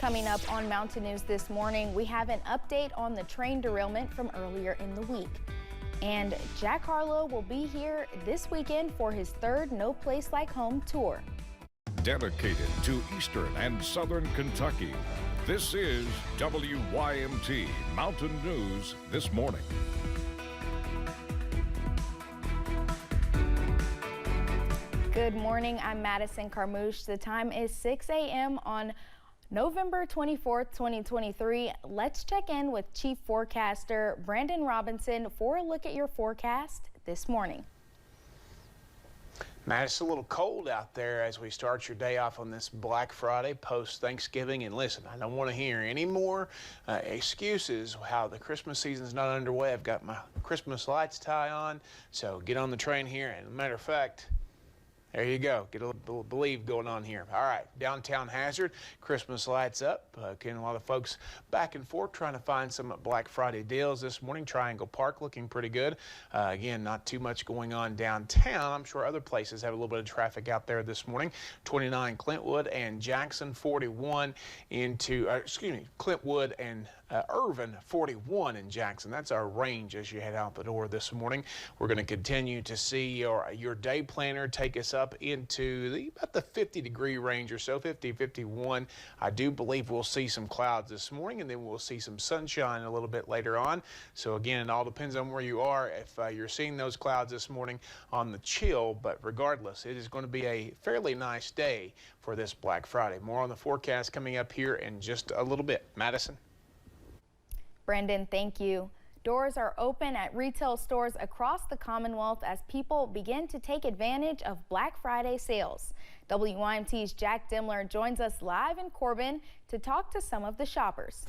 Coming up on Mountain News this morning, we have an update on the train derailment from earlier in the week. And Jack Harlow will be here this weekend for his third No Place Like Home tour. Dedicated to Eastern and Southern Kentucky, this is WYMT Mountain News this morning. Good morning, I'm Madison Carmouche. The time is 6 a.m. on November 24th, 2023. Let's check in with Chief Forecaster Brandon Robinson for a look at your forecast this morning. Matt, it's a little cold out there as we start your day off on this Black Friday post-Thanksgiving. And listen, I don't want to hear any more excuses how the Christmas season's not underway. I've got my Christmas lights tie on, so get on the train here. And as a matter of fact, there you go. Get a little believe going on here. All right, downtown Hazard, Christmas lights up. Getting a lot of folks back and forth trying to find some Black Friday deals this morning. Triangle Park looking pretty good. Again, not too much going on downtown. I'm sure other places have a little bit of traffic out there this morning. 29 Clintwood and Jackson, 41 into, Clintwood and Irvin, 41 in Jackson. That's our range as you head out the door this morning. We're going to continue to see your day planner take us up into about the 50-degree range or so, 50, 51. I do believe we'll see some clouds this morning, and then we'll see some sunshine a little bit later on. So again, it all depends on where you are. If you're seeing those clouds this morning on the chill, but regardless, it is going to be a fairly nice day for this Black Friday. More on the forecast coming up here in just a little bit. Madison. Brandon, thank you. Doors are open at retail stores across the Commonwealth as people begin to take advantage of Black Friday sales. WYMT's Jack Demler joins us live in Corbin to talk to some of the shoppers.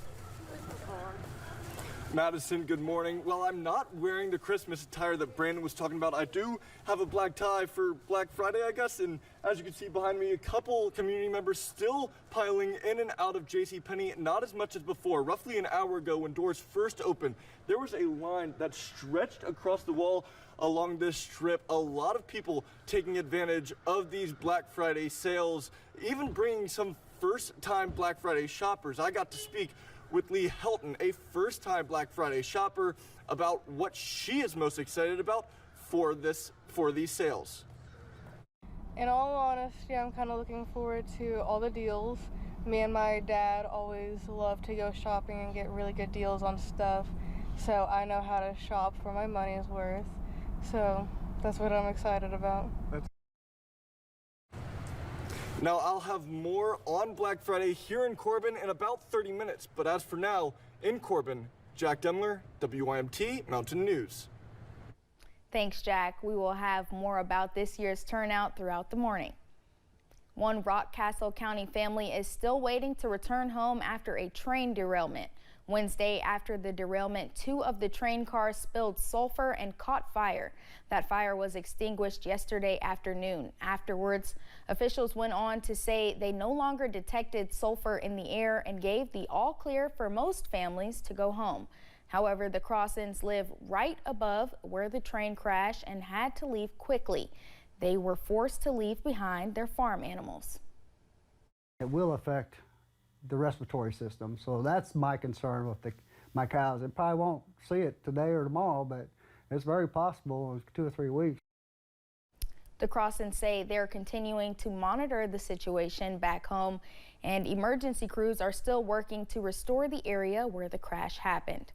Madison, good morning. Well, I'm not wearing the Christmas attire that Brandon was talking about. I do have a black tie for Black Friday, I guess, and as you can see behind me, a couple community members still piling in and out of JCPenney, not as much as before. Roughly an hour ago when doors first opened, there was a line that stretched across the wall along this strip. A lot of people taking advantage of these Black Friday sales, even bringing some first-time Black Friday shoppers. I got to speak with Lee Helton, a first-time Black Friday shopper, about what she is most excited about for these sales. In all honesty, I'm kind of looking forward to all the deals. Me and my dad always love to go shopping and get really good deals on stuff, so I know how to shop for my money's worth. So that's what I'm excited about. Now, I'll have more on Black Friday here in Corbin in about 30 minutes. But as for now, in Corbin, Jack Demler, WYMT Mountain News. Thanks, Jack. We will have more about this year's turnout throughout the morning. One Rockcastle County family is still waiting to return home after a train derailment. Wednesday, after the derailment, 2 of the train cars spilled sulfur and caught fire. That fire was extinguished yesterday afternoon. Afterwards, officials went on to say they no longer detected sulfur in the air and gave the all clear for most families to go home. However, the Crossins live right above where the train crashed and had to leave quickly. They were forced to leave behind their farm animals. It will affect the respiratory system, so that's my concern with my cows. It probably won't see it today or tomorrow, but it's very possible in 2 or 3 weeks. The Crossins say they're continuing to monitor the situation back home, and emergency crews are still working to restore the area where the crash happened.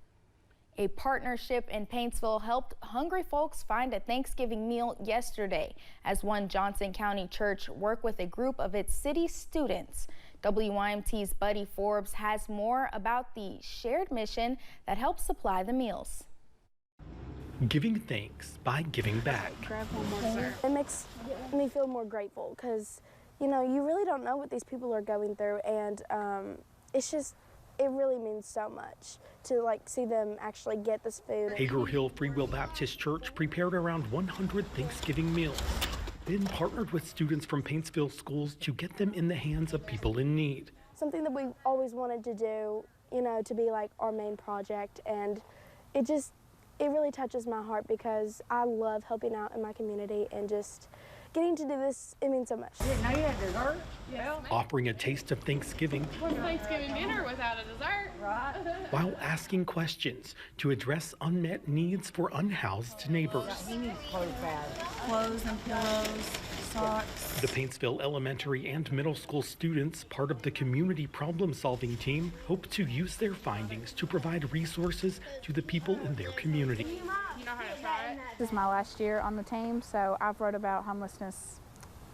A partnership in Paintsville helped hungry folks find a Thanksgiving meal yesterday as one Johnson County church worked with a group of its city students. WYMT's Buddy Forbes has more about the shared mission that helps supply the meals. Giving thanks by giving back. It makes me feel more grateful because, you know, you really don't know what these people are going through, and it really means so much to see them actually get this food. Hager Hill Free Will Baptist Church prepared around 100 Thanksgiving meals, then partnered with students from Paintsville schools to get them in the hands of people in need. Something that we always wanted to do, you know, to be like our main project, and it really touches my heart because I love helping out in my community, and just getting to do this, it means so much. Didn't know you had dessert? offering a taste of Thanksgiving What's Thanksgiving dinner without a dessert? Right. while asking questions to address unmet needs for unhoused neighbors. He needs clothes bad. Clothes and pillows, socks. The Paintsville Elementary and Middle School students, part of the community problem-solving team, hope to use their findings to provide resources to the people in their community. You know how to try it? This is my last year on the team, so I've wrote about homelessness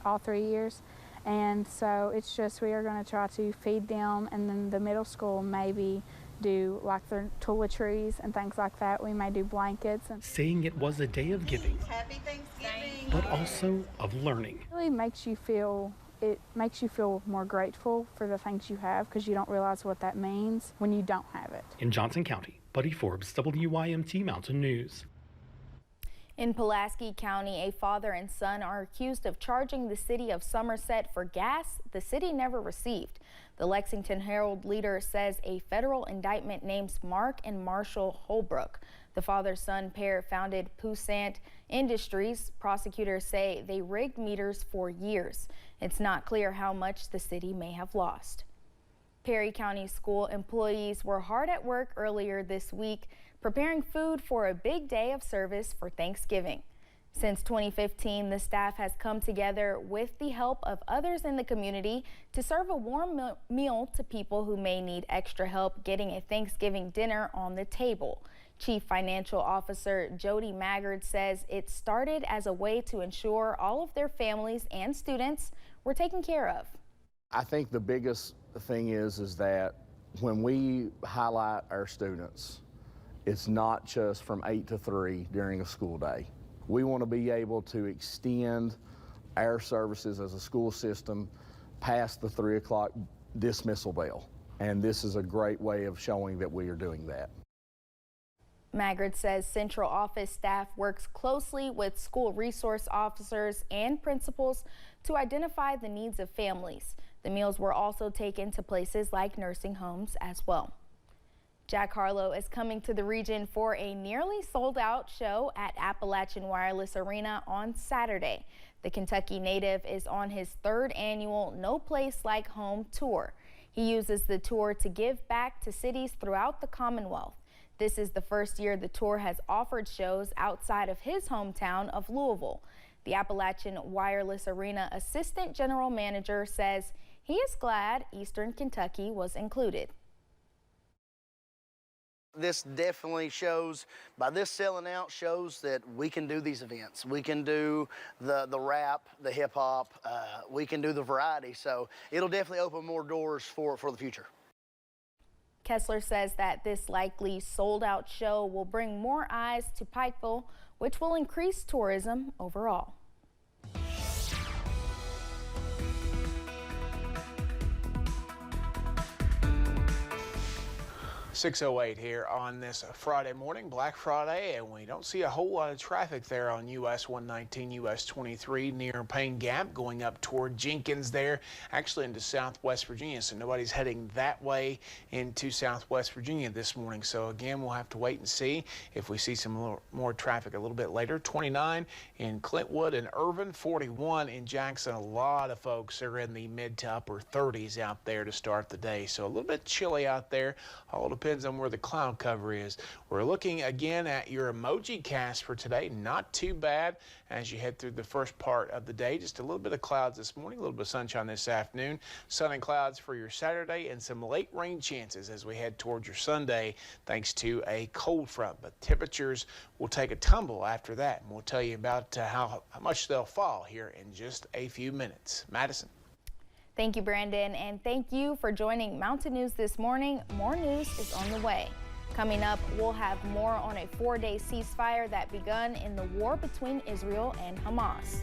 all 3 years. And so it's just we are going to try to feed them, and then the middle school maybe do like their toiletries and things like that. We may do blankets. And Saying it was a day of giving, Happy Thanksgiving. but also of learning. it really makes you feel more grateful for the things you have, because you don't realize what that means when you don't have it. In Johnson County, Buddy Forbes, WYMT Mountain News. In Pulaski County, a father and son are accused of charging the city of Somerset for gas the city never received. The Lexington Herald Leader says a federal indictment names Mark and Marshall Holbrook. The father-son pair founded Poussant Industries. Prosecutors say they rigged meters for years. It's not clear how much the city may have lost. Perry County school employees were hard at work earlier this week, preparing food for a big day of service for Thanksgiving. Since 2015, the staff has come together with the help of others in the community to serve a warm meal to people who may need extra help getting a Thanksgiving dinner on the table. Chief Financial Officer Jody Maggard says it started as a way to ensure all of their families and students were taken care of. I think the biggest thing is that when we highlight our students, it's not just from 8 to 3 during a school day. We want to be able to extend our services as a school system past the 3 o'clock dismissal bell. And this is a great way of showing that we are doing that. Maggard says central office staff works closely with school resource officers and principals to identify the needs of families. The meals were also taken to places like nursing homes as well. Jack Harlow is coming to the region for a nearly sold-out show at Appalachian Wireless Arena on Saturday. The Kentucky native is on his 3rd annual No Place Like Home tour. He uses the tour to give back to cities throughout the Commonwealth. This is the first year the tour has offered shows outside of his hometown of Louisville. The Appalachian Wireless Arena Assistant General Manager says he is glad Eastern Kentucky was included. This definitely shows, by this selling out, shows that we can do these events. We can do the rap, the hip hop, we can do the variety. So it'll definitely open more doors for the future. Kessler says that this likely sold out show will bring more eyes to Pikeville, which will increase tourism overall. 6:08 here on this Friday morning, Black Friday, and we don't see a whole lot of traffic there on US 119, US 23 near Payne Gap going up toward Jenkins there, actually into Southwest Virginia. So nobody's heading that way into Southwest Virginia this morning. So again, we'll have to wait and see if we see some more traffic a little bit later. 29 in Clintwood and Irvin, 41 in Jackson. A lot of folks are in the mid to upper 30s out there to start the day. So a little bit chilly out there. All depends on where the cloud cover is. We're looking again at your emoji cast for today. Not too bad as you head through the first part of the day. Just a little bit of clouds this morning, a little bit of sunshine this afternoon. Sun and clouds for your Saturday, and some late rain chances as we head towards your Sunday thanks to a cold front. But temperatures will take a tumble after that, and we'll tell you about how much they'll fall here in just a few minutes. Madison. Thank you, Brandon, and thank you for joining Mountain News this morning. More news is on the way. Coming up, we'll have more on a 4-day ceasefire that begun in the war between Israel and Hamas.